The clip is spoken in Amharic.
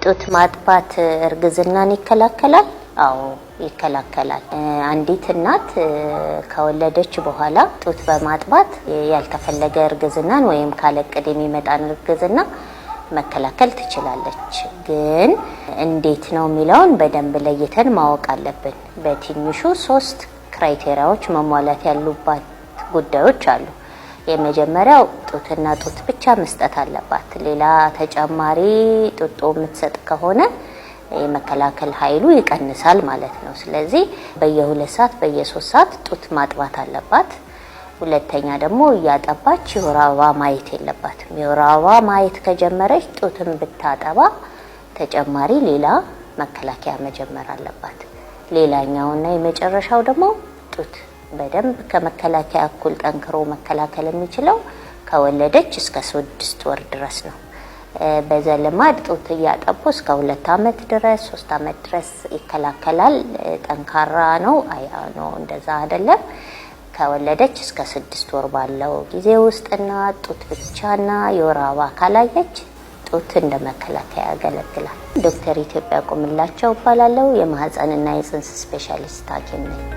ጡት ማጥባት እርግዝናን ይከላከላል? አዎ ይከላከላል። አንዲት እናት ከወለደች በኋላ ጡት በማጥባት ያልተፈለገ እርግዝናን ወይም ካለቅድ የሚመጣን እርግዝና መከላከል ትችላለች። ግን እንዴት ነው የሚለውን በደንብ ለይተን ማወቅ አለብን። በትንሹ 3 ክራይቴሪያዎች መሟላት ያሉባት ጉዳዮች አሉ። የመጀመሪያው ጡትና ጡት ብቻ መስጠት አለባት። ሌላ ተጨማሪ ጡጦ የምትሰጥ ከሆነ የመከላከል ኃይሉ ይቀንሳል ማለት ነው። ስለዚህ በየ2 ሰዓት በየ3 ሰዓት ጡት ማጥባት አለባት። ሁለተኛ ደግሞ እያጠባች የወር አበባ ማየት የለባትም። የወር አበባ ማየት ከጀመረች ጡትን ብታጠባ ተጨማሪ ሌላ መከላከያ መጀመር አለባት። ሌላኛውና የመጨረሻው ደግሞ ጡት በደንብ ከመከላከያ እኩል ጠንክሮ መከላከል የሚችለው ከወለደች እስከ 6 ወር ድረስ ነው። በዘልማድ ጡት እያጠቡ እስከ 2 አመት ድረስ 3 አመት ድረስ ይከላከላል። ጠንካራ ነው ነው እንደዛ አይደለም። ከወለደች እስከ 6 ወር ባለው ጊዜ ውስጥና ጡት ብቻና የወር አበባ ካላየች ጡት እንደ መከላከያ ያገለግላል። ዶክተር ኢትዮጵያ ቁምላቸው እባላለሁ። የማህፀንና የጽንስ ስፔሻሊስት ሐኪም ነኝ።